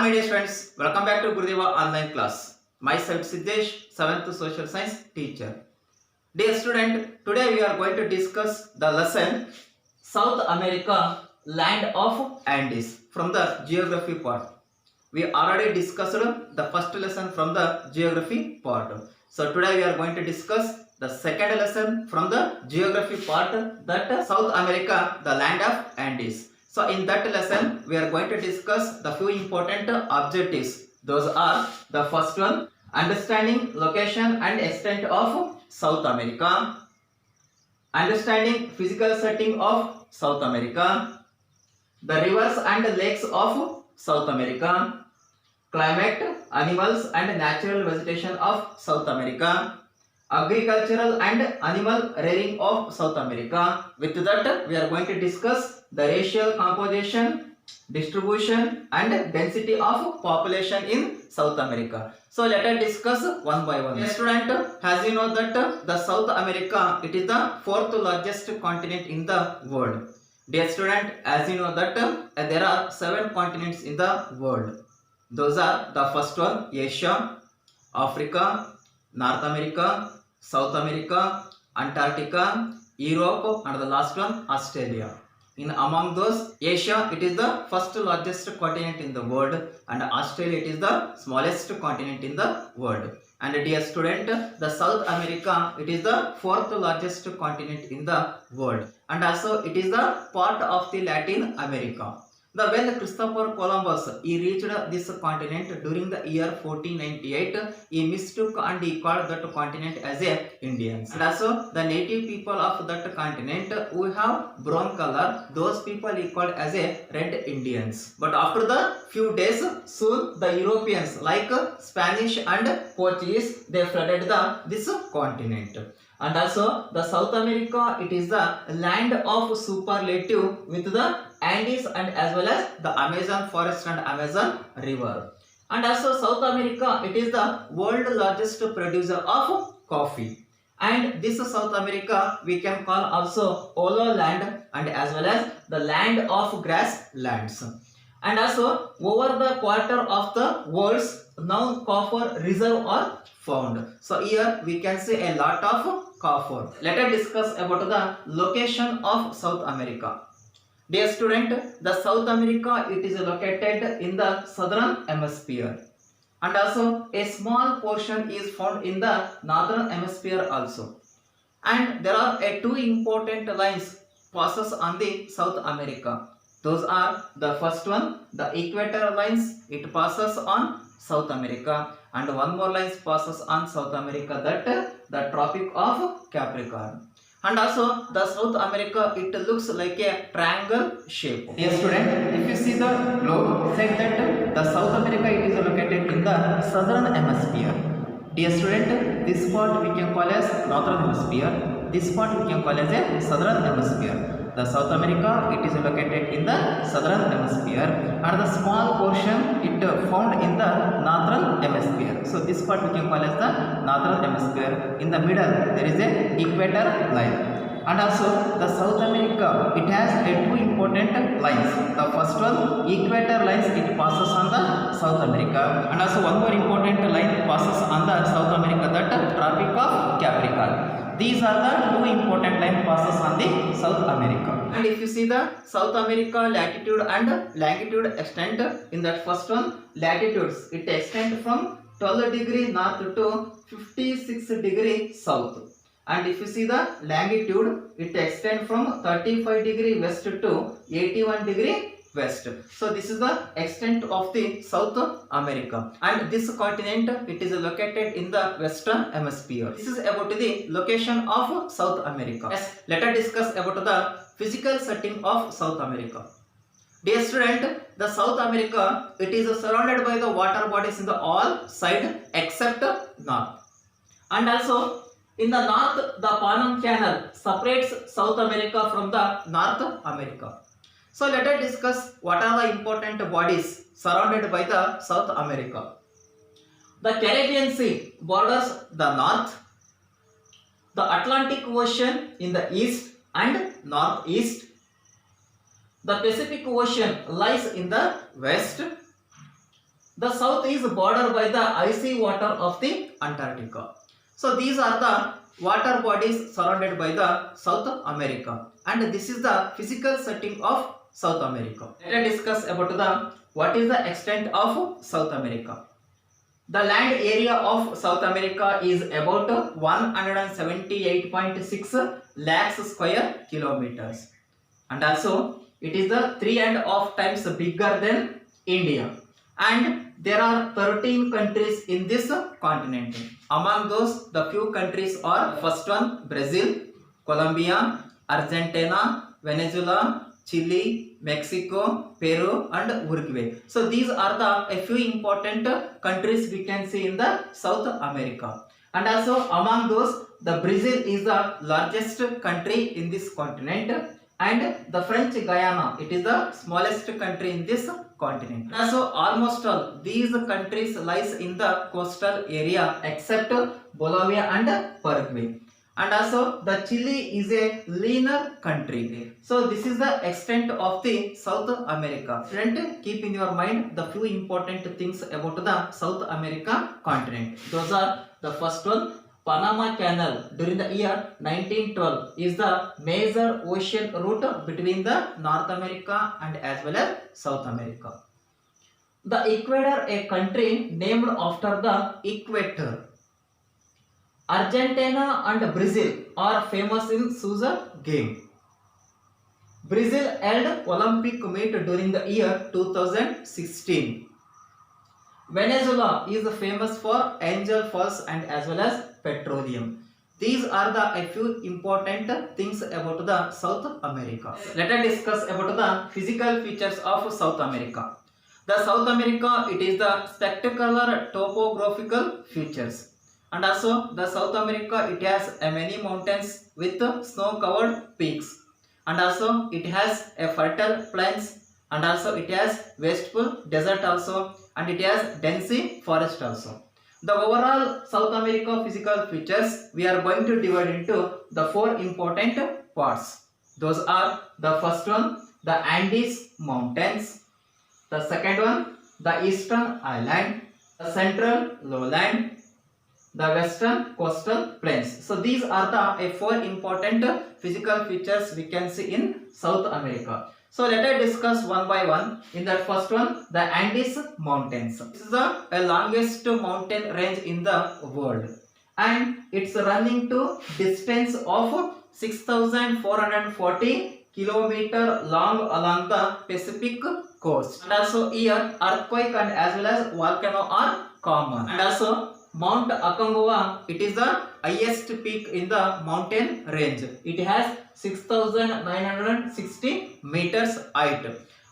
my dear friends, welcome back to Gurudeva online class. Myself Siddesh, 7th social science teacher. Dear student, today we are going to discuss the lesson South America, land of Andes from the geography part. We already discussed the first lesson from the geography part. So today we are going to discuss the second lesson from the geography part, that South America, the land of Andes. So in that lesson we are going to discuss the few important objectives. Those are the first one, understanding location and extent of South America, understanding physical setting of South America, the rivers and lakes of South America, climate, animals and natural vegetation of South America, agricultural and animal rearing of South America. With that, we are going to discuss the racial composition, distribution and density of population in South America. So let us discuss one by one. Yes, student, as you know that the South America, it is the fourth largest continent in the world. Dear student, as you know that there are 7 continents in the world. Those are the first one, Asia, Africa, North America, South America, Antarctica, Europe, and the last one, Australia. In among those, Asia, it is the first largest continent in the world, and Australia, it is the smallest continent in the world. And dear student, the South America, it is the fourth largest continent in the world, and also it is the part of the Latin America. When Christopher Columbus he reached this continent during the year 1498, he mistook and he called that continent as a Indians. And also the native people of that continent who have brown color, those people he called as a red Indians. But after the few days, soon the Europeans like Spanish and Portuguese, they flooded this continent. And also the South America, it is the land of superlative with the Andes and as well as the Amazon forest and Amazon river. And also South America, it is the world largest producer of coffee. And this South America we can call also Olo land and as well as the land of grasslands. And also over the quarter of the world's known copper reserve are found. So here we can see a lot of copper. Let us discuss about the location of South America. Dear student, the South America, it is located in the southern hemisphere, and also a small portion is found in the northern hemisphere also. And there are two important lines passes on the South America. Those are the first one, the equator lines, it passes on South America, and one more line passes on South America, that the Tropic of Capricorn. And also the South America, it looks like a triangle shape. Dear student, if you see the globe, say that the South America, it is located in the southern hemisphere. Dear student, this part we can call as northern hemisphere, this part we can call as a southern hemisphere. The South America, it is located in the southern hemisphere, and the small portion it found in the northern hemisphere. So this part we can call as the northern hemisphere. In the middle there is a equator line. And also the South America, it has two important lines. The first one, equator lines, it passes on the South America, and also one more important line passes on the South America, that Tropic of Capricorn. These are the two important line passes on the South America. And if you see the South America latitude and longitude extent, in that first one, latitudes, it extends from 12 degree north to 56 degree south. And if you see the longitude, it extends from 35 degree west to 81 degree west. So this is the extent of the South America, and this continent, it is located in the western hemisphere. This is about the location of South America. Yes, let us discuss about the physical setting of South America. Dear student, the South America, it is surrounded by the water bodies in the all sides except north. And also in the north, the Panama Canal separates South America from the North America. So let us discuss what are the important bodies surrounded by the South America. The Caribbean Sea borders the north, the Atlantic Ocean in the east and northeast, the Pacific Ocean lies in the west, The south is bordered by the icy water of the Antarctica. So these are the water bodies surrounded by the South America, and this is the physical setting of South America. Let us discuss about the what is the extent of South America. The land area of South America is about 178.6 lakhs square kilometers, and also it is the 3.5 times bigger than India, and there are 13 countries in this continent. Among those, the few countries are first one Brazil, Colombia, Argentina, Venezuela, Chile, Mexico, Peru and Uruguay. So these are the a few important countries we can see in the South America. And also among those, the Brazil is the largest country in this continent, and the French Guyana, it is the smallest country in this continent. So almost all these countries lies in the coastal area except Bolivia and Paraguay. And also the Chile is a leaner country. So this is the extent of the South America. Friend, keep in your mind the few important things about the South America continent. Those are the first one, Panama Canal during the year 1912 is the major ocean route between the North America and as well as South America. The Ecuador, a country named after the equator. Argentina and Brazil are famous in Sousa game. Brazil held Olympic meet during the year 2016. Venezuela is famous for Angel Falls and as well as petroleum. These are the a few important things about the South America. Let us discuss about the physical features of South America. The South America, it is the spectacular topographical features. And also the South America, it has many mountains with snow covered peaks, and also it has a fertile plains, and also it has wasteful desert also, and it has dense forest also. The overall South America physical features we are going to divide into the four important parts. Those are the first one, the Andes mountains, the second one, the eastern island, the central lowland, the western coastal plains. So these are the four important physical features we can see in South America. So let us discuss one by one. In that first one, the Andes mountains. This is the longest mountain range in the world, and it's running to distance of 6,440 kilometer long along the Pacific coast. And also here earthquake and as well as volcano are common. And also Mount Aconcagua, it is the highest peak in the mountain range. It has 6,960 meters height.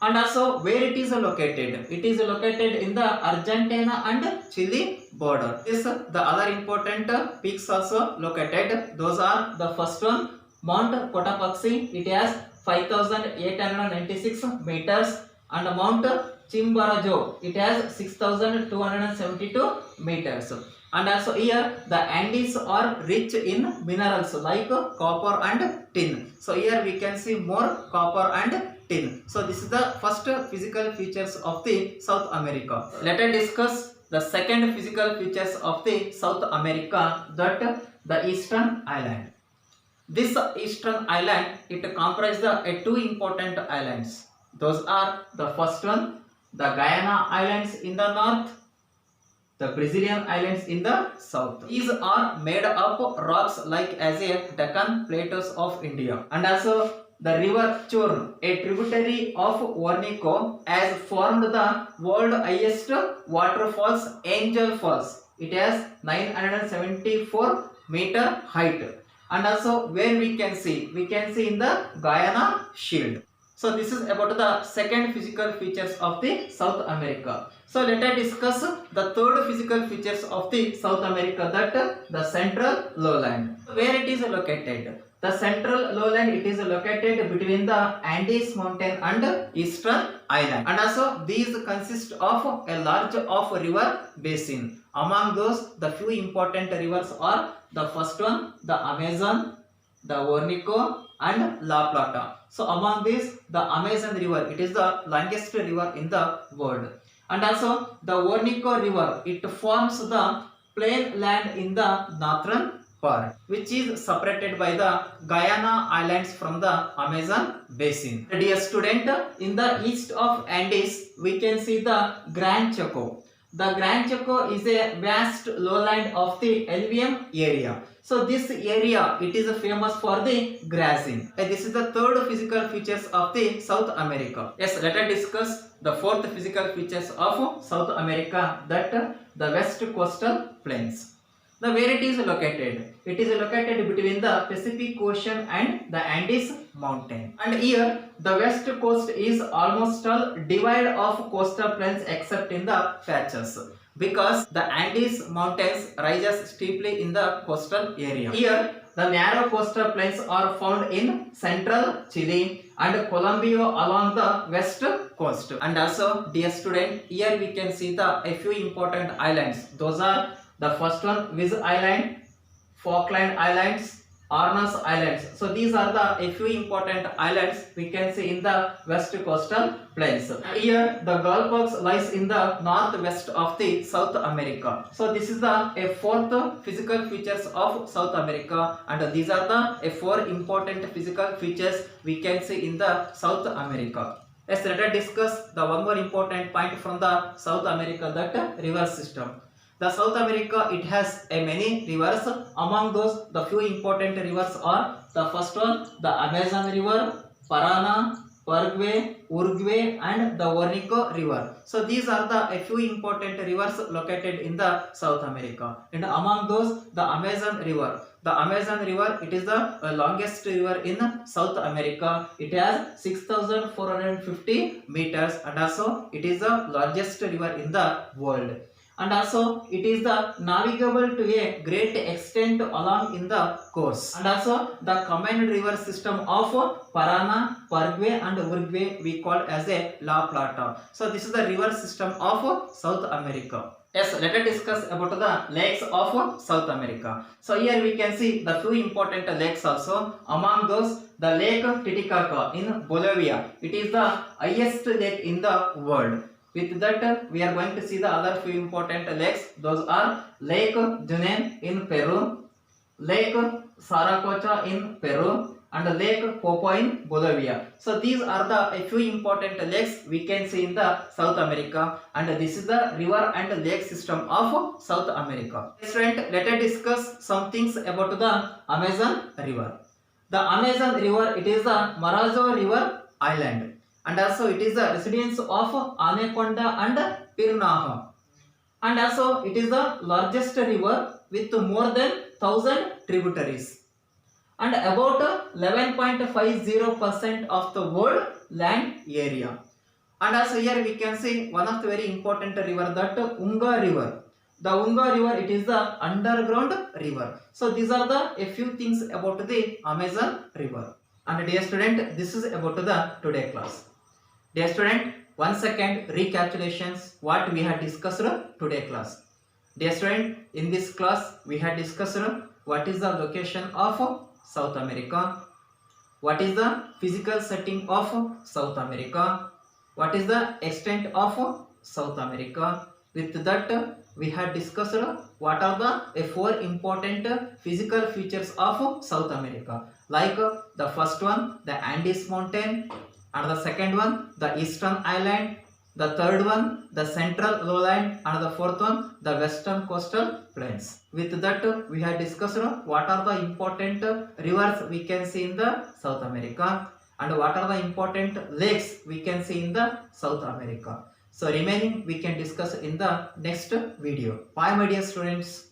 And also where it is located? It is located in the Argentina and Chile border. This the other important peaks also located. Those are the first one, Mount Cotopaxi. It has 5,896 meters, and Mount Chimborazo, it has 6,272 meters. And also here the Andes are rich in minerals like copper and tin. So here we can see more copper and tin. So this is the first physical features of the South America. Let us discuss the second physical features of the South America, that the eastern island. This eastern island, it comprises the two important islands. Those are the first one, the Guyana Islands in the north, the Brazilian Islands in the south. These are made up of rocks like as a Deccan Plateaus of India. And also the river Churn, a tributary of Orinoco, has formed the world highest waterfalls, Angel Falls. It has 974 meter height. And also where we can see in the Guyana Shield. So this is about the second physical features of the South America. So let us discuss the third physical features of the South America, that the central lowland. Where it is located? The central lowland, it is located between the Andes mountain and eastern island. And also these consist of a large of river basin. Among those, the few important rivers are the first one, the Amazon, the Orinoco and La Plata. So among these, the Amazon river, it is the longest river in the world. And also the Orinoco River, it forms the plain land in the northern part, which is separated by the Guyana Islands from the Amazon basin. Dear student, in the east of Andes, we can see the Gran Chaco. The Gran Chaco is a vast lowland of the alluvium area. So this area, it is famous for the grazing. And this is the third physical features of the South America. Yes, let us discuss the fourth physical features of South America, that the west coastal plains. Now where it is located? It is located between the Pacific Ocean and the Andes mountain. And here the west coast is almost all devoid of coastal plains except in the patches, because the Andes mountains rises steeply in the coastal area. Here the narrow coastal plains are found in central Chile and Colombia along the west coast. And also, dear student, here we can see a few important islands. Those are the first one, Viz Island, Falkland Islands, Arnos Islands. So these are a few important islands we can see in the west coastal plains. Here the Galapagos lies in the northwest of the South America. So this is a fourth physical features of South America, and these are the four important physical features we can see in the South America. Let's let us discuss the one more important point from the South America, that river system. The South America, it has many rivers. Among those, the few important rivers are the first one, the Amazon River, Parana, Paraguay, Uruguay, and the Orinoco River. So these are a few important rivers located in the South America. And among those, the Amazon River. The Amazon River, it is the longest river in South America. It has 6,450 meters, and also it is the largest river in the world. And also it is the navigable to a great extent along in the coast. And also the common river system of Parana, Paraguay, and Uruguay we call as a La Plata. So this is the river system of South America. Yes, let us discuss about the lakes of South America. So here we can see the few important lakes also. Among those, the Lake Titicaca in Bolivia. It is the highest lake in the world. With that, we are going to see the other few important lakes. Those are Lake Junin in Peru, Lake Saracocha in Peru, and Lake Popo in Bolivia. So these are the few important lakes we can see in the South America, and this is the river and lake system of South America. Student, let us discuss some things about the Amazon River. The Amazon River, it is the Marajo River island. And also it is the residence of Anaconda and Pirnaha. And also it is the largest river with more than 1,000 tributaries. And about 11.50% of the world land area. And also here we can see one of the very important river, that Unga River. The Unga River, it is the underground river. So these are a few things about the Amazon River. And dear student, this is about the today class. Dear student, once again recapitulations what we had discussed today class. Dear student, in this class we had discussed what is the location of South America, what is the physical setting of South America, what is the extent of South America. With that, we had discussed what are the four important physical features of South America, like the first one, the Andes mountain, and the second one, the eastern island, the third one, the central lowland, and the fourth one, the western coastal plains. With that, we have discussed what are the important rivers we can see in the South America, and what are the important lakes we can see in the South America. So remaining we can discuss in the next video. Bye my dear students.